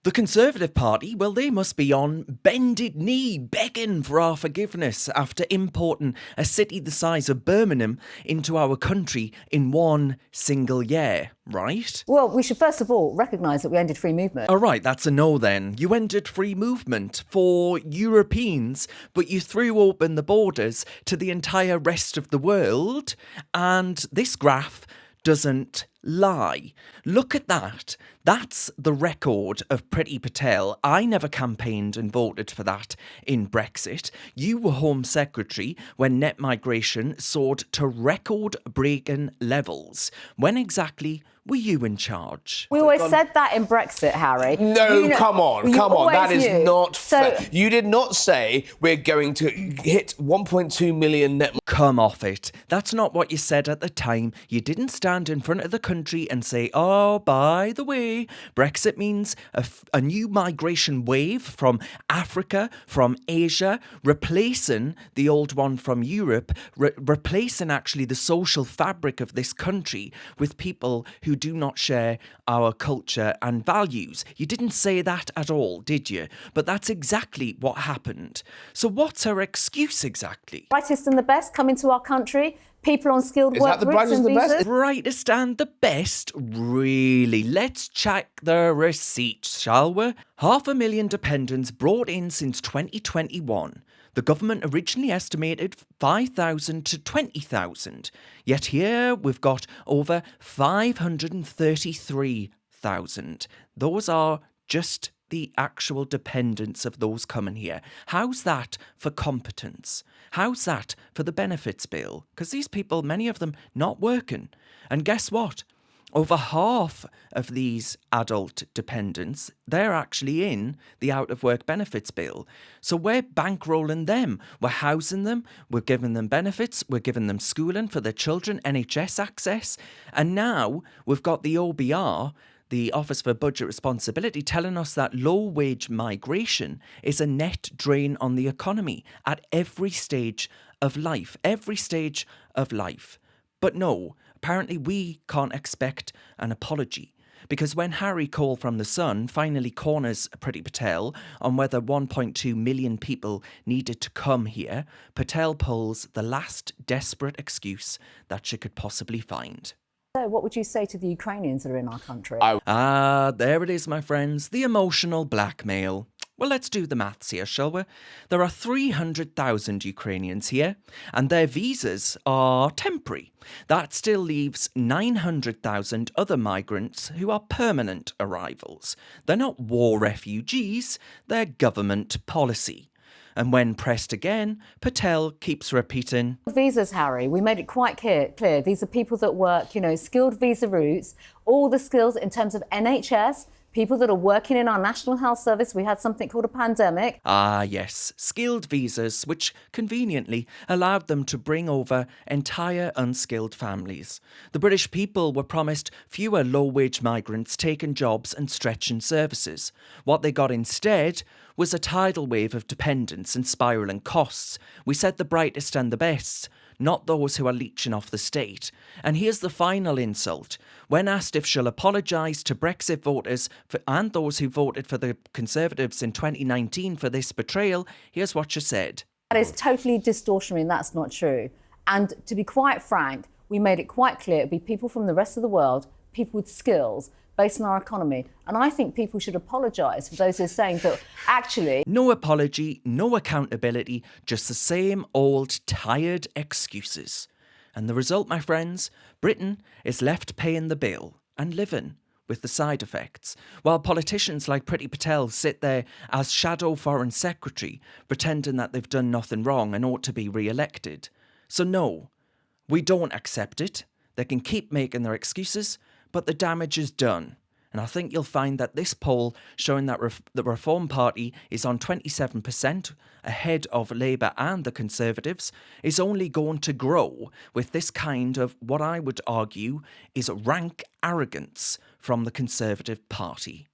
The Conservative Party, well, they must be on bended knee begging for our forgiveness after importing a city the size of Birmingham into our country in one single year, right? Well, we should first of all recognise that we ended free movement. All right, that's a no then. You ended free movement for Europeans, but you threw open the borders to the entire rest of the world, and this graph doesn't lie. Look at that. That's the record of Priti Patel. I never campaigned and voted for that in Brexit. You were Home Secretary when net migration soared to record-breaking levels. When exactly were you in charge? We always said that in Brexit, Harry. No, come on. That is not fair. So, You did not say we're going to hit 1.2 million net. Come off it. That's not what you said at the time. You didn't stand in front of the country and say, oh, by the way, Brexit means a new migration wave from Africa, from Asia, replacing the old one from Europe, replacing actually the social fabric of this country with people who do not share our culture and values. You didn't say that at all, did you? But that's exactly what happened. So what's her excuse exactly? brightest and the best come into our country, people on skilled work that the routes brightest and and the best? visas. Brightest and the best? Really? Let's check the receipts, shall we? 500,000 dependents brought in since 2021. The government originally estimated 5,000 to 20,000. Yet here we've got over 533,000. Those are just the actual dependents of those coming here. How's that for competence? How's that for the benefits bill? Because these people, many of them, not working. And guess what? Over half of these adult dependents, they're actually in the out-of-work benefits bill. So we're bankrolling them. We're housing them. We're giving them benefits. We're giving them schooling for their children, NHS access. And now we've got the OBR, the Office for Budget Responsibility, telling us that low-wage migration is a net drain on the economy at every stage of life. Every stage of life. But no, apparently we can't expect an apology. Because when Harry Cole from The Sun finally corners Priti Patel on whether 1.2 million people needed to come here, Patel pulls the last desperate excuse that she could possibly find. So what would you say to the Ukrainians that are in our country? There it is, my friends, the emotional blackmail. Well, let's do the maths here, shall we? There are 300,000 Ukrainians here, and their visas are temporary. That still leaves 900,000 other migrants who are permanent arrivals. They're not war refugees, they're government policy. And when pressed again, Patel keeps repeating, Visas, Harry, we made it quite clear. These are people that work, skilled visa routes, all the skills in terms of NHS, people that are working in our National Health Service. We had something called a pandemic. Ah, yes, skilled visas, which conveniently allowed them to bring over entire unskilled families. The British people were promised fewer low-wage migrants taking jobs and stretching services. What they got instead was a tidal wave of dependence and spiralling costs. We said the brightest and the best, not those who are leeching off the state. And here's the final insult. When asked if she'll apologise to Brexit voters and those who voted for the Conservatives in 2019 for this betrayal, here's what she said. That is totally distortionary and that's not true. And to be quite frank, we made it quite clear it'd be people from the rest of the world, people with skills, based on our economy. And I think people should apologise for those who are saying that actually... No apology, no accountability, just the same old tired excuses. And the result, my friends, Britain is left paying the bill and living with the side effects, while politicians like Priti Patel sit there as shadow foreign secretary, pretending that they've done nothing wrong and ought to be re-elected. So no, we don't accept it. They can keep making their excuses, but the damage is done. And I think you'll find that this poll showing that the Reform Party is on 27% ahead of Labour and the Conservatives is only going to grow with this kind of, what I would argue, is rank arrogance from the Conservative Party.